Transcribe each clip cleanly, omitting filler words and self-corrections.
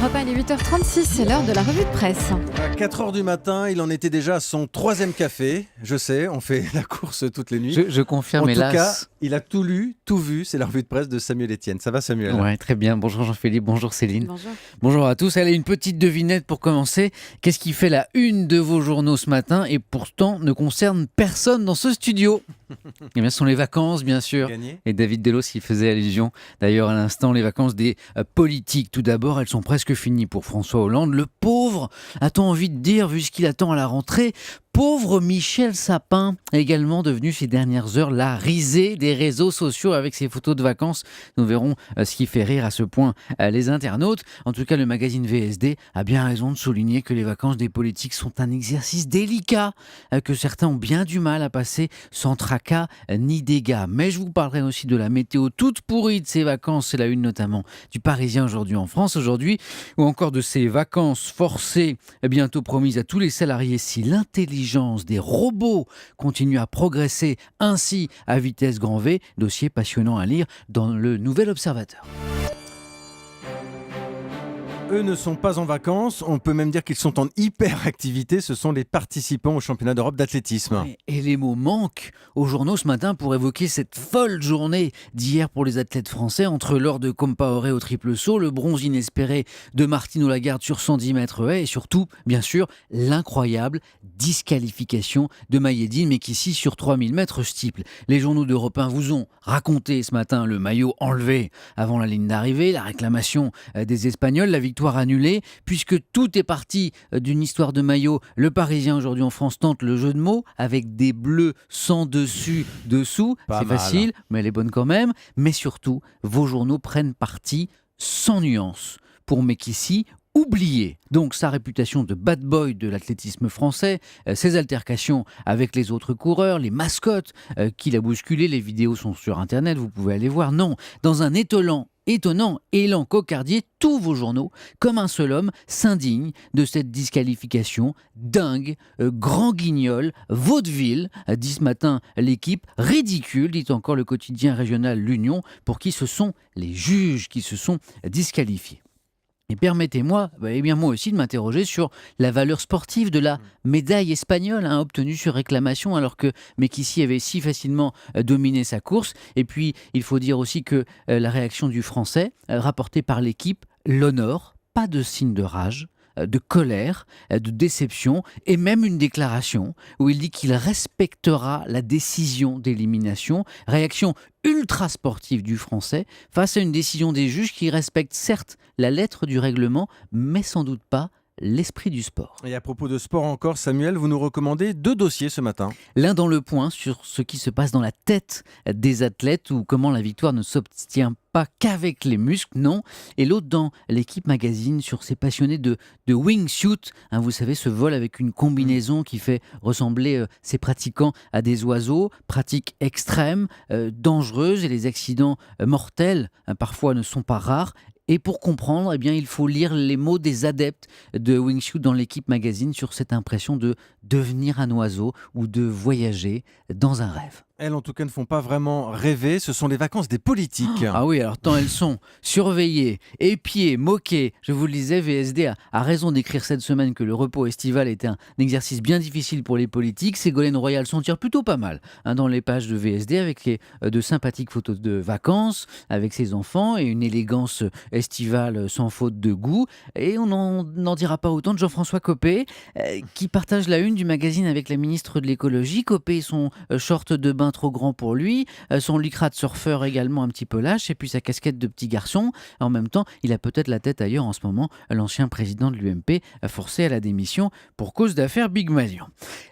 Europe 1, il est 8h36, c'est l'heure de la revue de presse. À 4h du matin, il en était déjà à son 3e café. Je sais, on fait la course toutes les nuits. Je confirme, en hélas. tout cas, il a tout lu, tout vu. C'est la revue de presse de Samuel Etienne. Ça va, Samuel? Ouais, très bien. Bonjour Jean-Philippe, bonjour Céline. Bonjour. Bonjour à tous. Allez, une petite devinette pour commencer. Qu'est-ce qui fait la une de vos journaux ce matin et pourtant ne concerne personne dans ce studio? Eh bien, ce sont les vacances, bien sûr. Gagné. Et David Delos y faisait allusion. D'ailleurs, à l'instant, les vacances des politiques. Tout d'abord, elles sont presque finies pour François Hollande. Le pauvre, a-t-on envie de dire, vu ce qu'il attend à la rentrée, pauvre Michel Sapin, également devenu ces dernières heures la risée des réseaux sociaux avec ses photos de vacances. Nous verrons ce qui fait rire à ce point les internautes. En tout cas, le magazine VSD a bien raison de souligner que les vacances des politiques sont un exercice délicat, que certains ont bien du mal à passer sans tracas ni dégâts. Mais je vous parlerai aussi de la météo toute pourrie de ces vacances, c'est la une notamment du Parisien aujourd'hui en France aujourd'hui, ou encore de ces vacances forcées bientôt promises à tous les salariés si l'intelligence des robots continue à progresser ainsi à vitesse grand V. Dossier passionnant à lire dans le Nouvel Observateur. Eux ne sont pas en vacances, on peut même dire qu'ils sont en hyper-activité, ce sont les participants au championnat d'Europe d'athlétisme. Et les mots manquent aux journaux ce matin pour évoquer cette folle journée d'hier pour les athlètes français entre l'or de Compaoré au triple saut, le bronze inespéré de Martine Lagarde sur 110 mètres haies et surtout, bien sûr, l'incroyable disqualification de Mayedine Mekhissi sur 3000 mètres steeple. Les journaux d'Europe 1 vous ont raconté ce matin le maillot enlevé avant la ligne d'arrivée, la réclamation des Espagnols, la victoire annulée, puisque tout est parti d'une histoire de maillot. Le Parisien aujourd'hui en France tente le jeu de mots avec des bleus sans dessus, dessous. Pas C'est mal. facile, mais elle est bonne quand même. Mais surtout, vos journaux prennent parti sans nuance pour Mekhissi. Oublié donc sa réputation de bad boy de l'athlétisme français, ses altercations avec les autres coureurs, les mascottes qu'il a bousculé, les vidéos sont sur internet, vous pouvez aller voir. Non, dans un étonnant élan cocardier, tous vos journaux, comme un seul homme, s'indignent de cette disqualification dingue, grand guignol, vaudeville, dit ce matin l'équipe, ridicule, dit encore le quotidien régional L'Union, pour qui ce sont les juges qui se sont disqualifiés. Et permettez-moi, moi aussi, de m'interroger sur la valeur sportive de la médaille espagnole obtenue sur réclamation, alors que Mekhissi avait si facilement dominé sa course. Et puis, il faut dire aussi que la réaction du Français, rapportée par l'équipe, l'honore, pas de signe de rage, de colère, de déception, et même une déclaration où il dit qu'il respectera la décision d'élimination. Réaction ultra sportive du Français face à une décision des juges qui respectent certes la lettre du règlement, mais sans doute pas l'esprit du sport. Et à propos de sport encore, Samuel, vous nous recommandez 2 dossiers ce matin. L'un dans Le Point sur ce qui se passe dans la tête des athlètes ou comment la victoire ne s'obtient pas qu'avec les muscles, non. Et l'autre dans l'Équipe Magazine sur ces passionnés de wingsuit. Vous savez, ce vol avec une combinaison qui fait ressembler ces pratiquants à des oiseaux. Pratique extrême, dangereuse et les accidents mortels parfois ne sont pas rares. Et pour comprendre, il faut lire les mots des adeptes de wingsuit dans l'Équipe Magazine sur cette impression de devenir un oiseau ou de voyager dans un rêve. Elles, en tout cas, ne font pas vraiment rêver. Ce sont les vacances des politiques. Ah oui, alors tant elles sont surveillées, épiées, moquées. Je vous le disais, VSD a raison d'écrire cette semaine que le repos estival était un exercice bien difficile pour les politiques. Ségolène Royal s'en tire plutôt pas mal dans les pages de VSD avec de sympathiques photos de vacances avec ses enfants et une élégance estivale sans faute de goût. Et on n'en dira pas autant de Jean-François Copé qui partage la une du magazine avec la ministre de l'écologie. Copé et son short de bain trop grand pour lui, son lycra de surfeur également un petit peu lâche, et puis sa casquette de petit garçon. En même temps, il a peut-être la tête ailleurs en ce moment, l'ancien président de l'UMP forcé à la démission pour cause d'affaires Big Malion.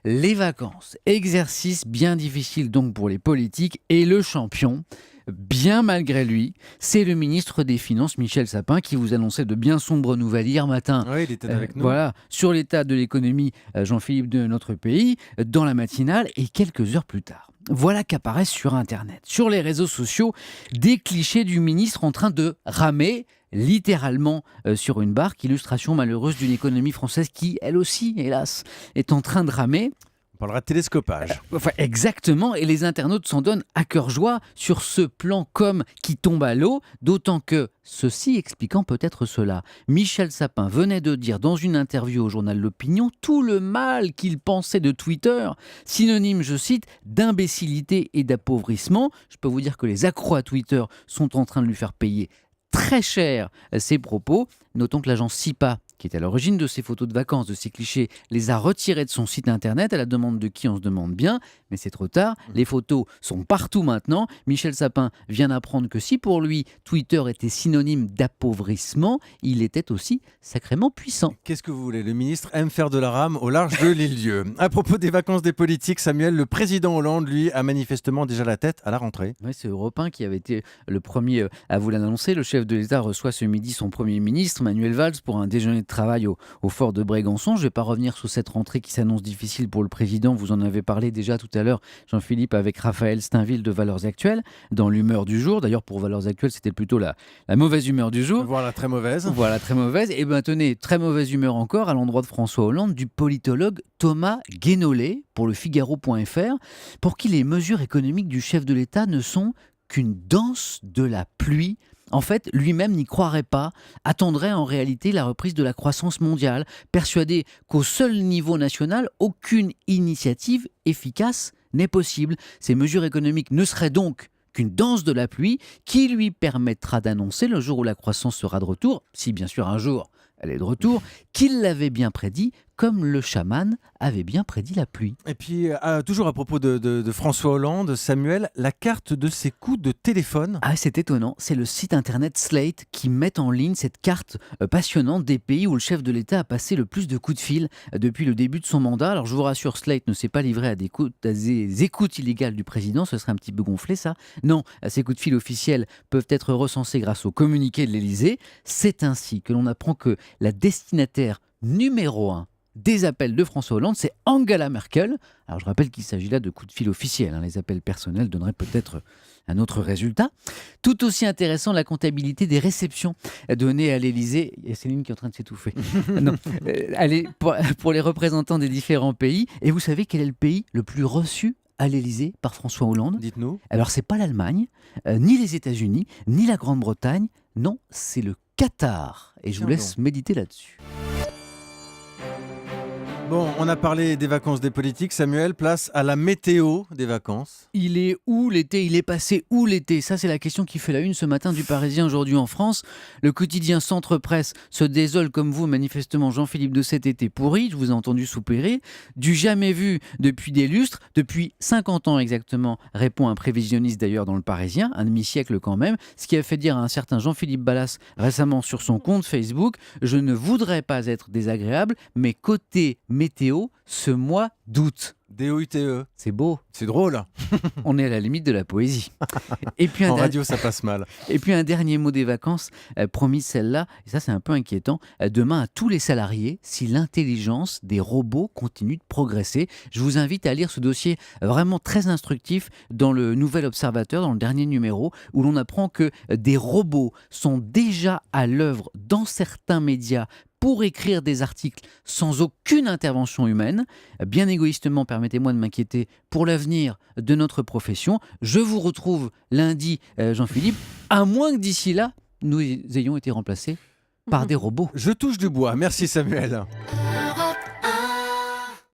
Les vacances, exercice bien difficile donc pour les politiques, et le champion, bien malgré lui, c'est le ministre des Finances, Michel Sapin, qui vous annonçait de bien sombres nouvelles hier matin. Oui, il était avec nous. Voilà, sur l'état de l'économie, Jean-Philippe, de notre pays, dans la matinale, et quelques heures plus tard. Voilà qu'apparaissent sur Internet, sur les réseaux sociaux, des clichés du ministre en train de ramer, littéralement sur une barque, illustration malheureuse d'une économie française qui, elle aussi, hélas, est en train de ramer. On parlera de télescopage. Enfin, exactement, et les internautes s'en donnent à cœur joie sur ce plan com qui tombe à l'eau, d'autant que, ceci expliquant peut-être cela, Michel Sapin venait de dire dans une interview au journal L'Opinion tout le mal qu'il pensait de Twitter, synonyme, je cite, d'imbécilité et d'appauvrissement. Je peux vous dire que les accros à Twitter sont en train de lui faire payer très cher ses propos. Notons que l'agence SIPA, qui est à l'origine de ces photos de vacances, de ces clichés, les a retirés de son site internet à la demande de qui on se demande bien, mais c'est trop tard, les photos sont partout maintenant. Michel Sapin vient d'apprendre que si pour lui Twitter était synonyme d'appauvrissement, il était aussi sacrément puissant. Qu'est-ce que vous voulez? Le ministre aime faire de la rame au large de l'île-Dieu. À propos des vacances des politiques, Samuel, le président Hollande, lui, a manifestement déjà la tête à la rentrée. Oui, c'est Europe 1 qui avait été le premier à vous l'annoncer. Le chef de l'État reçoit ce midi son Premier ministre, Manuel Valls, pour un déjeuner de travail au fort de Brégançon. Je ne vais pas revenir sur cette rentrée qui s'annonce difficile pour le président. Vous en avez parlé déjà tout à l'heure, Jean-Philippe, avec Raphaël Steinville de Valeurs Actuelles, dans l'humeur du jour. D'ailleurs, pour Valeurs Actuelles, c'était plutôt la mauvaise humeur du jour. Voilà, très mauvaise. Voilà, très mauvaise. Et bien, tenez, très mauvaise humeur encore à l'endroit de François Hollande, du politologue Thomas Guénolé, pour le Figaro.fr, pour qui les mesures économiques du chef de l'État ne sont qu'une danse de la pluie. En fait, lui-même n'y croirait pas, attendrait en réalité la reprise de la croissance mondiale, persuadé qu'au seul niveau national, aucune initiative efficace n'est possible. Ces mesures économiques ne seraient donc qu'une danse de la pluie qui lui permettra d'annoncer le jour où la croissance sera de retour, si bien sûr un jour elle est de retour, qu'il l'avait bien prédit, comme le chaman avait bien prédit la pluie. Et puis, toujours à propos de François Hollande, Samuel, la carte de ses coups de téléphone. Ah, c'est étonnant, c'est le site internet Slate qui met en ligne cette carte passionnante des pays où le chef de l'État a passé le plus de coups de fil depuis le début de son mandat. Alors je vous rassure, Slate ne s'est pas livré à des écoutes illégales du président, ce serait un petit peu gonflé ça. Non, ces coups de fil officiels peuvent être recensés grâce au communiqué de l'Élysée. C'est ainsi que l'on apprend que la destinataire numéro 1 des appels de François Hollande, c'est Angela Merkel. Alors je rappelle qu'il s'agit là de coups de fil officiels. Les appels personnels donneraient peut-être un autre résultat. Tout aussi intéressant, la comptabilité des réceptions données à l'Élysée. Il y a Céline qui est en train de s'étouffer. Non, allez, pour les représentants des différents pays. Et vous savez quel est le pays le plus reçu à l'Élysée par François Hollande? Dites-nous. Alors c'est pas l'Allemagne, ni les États-Unis, ni la Grande-Bretagne. Non, c'est le Qatar. Et je vous laisse méditer là-dessus. Bon, on a parlé des vacances des politiques. Samuel, place à la météo des vacances. Il est où l'été? Il est passé où l'été? Ça, c'est la question qui fait la une ce matin du Parisien aujourd'hui en France. Le quotidien Centre Presse se désole comme vous, manifestement, Jean-Philippe, de cet été pourri. Je vous ai entendu soupirer. Du jamais vu depuis des lustres, depuis 50 ans exactement, répond un prévisionniste d'ailleurs dans le Parisien, un demi-siècle quand même, ce qui a fait dire à un certain Jean-Philippe Ballas récemment sur son compte Facebook: je ne voudrais pas être désagréable, mais côté météo, ce mois d'août. D-O-U-T-E. C'est beau. C'est drôle. On est à la limite de la poésie. Et puis En radio, ça passe mal. Et puis un dernier mot des vacances, promis celle-là, et ça c'est un peu inquiétant, demain à tous les salariés, si l'intelligence des robots continue de progresser. Je vous invite à lire ce dossier vraiment très instructif dans le Nouvel Observateur, dans le dernier numéro, où l'on apprend que des robots sont déjà à l'œuvre dans certains médias pour écrire des articles sans aucune intervention humaine. Bien égoïstement, permettez-moi de m'inquiéter pour l'avenir de notre profession. Je vous retrouve lundi, Jean-Philippe, à moins que d'ici là, nous ayons été remplacés par des robots. Je touche du bois. Merci Samuel.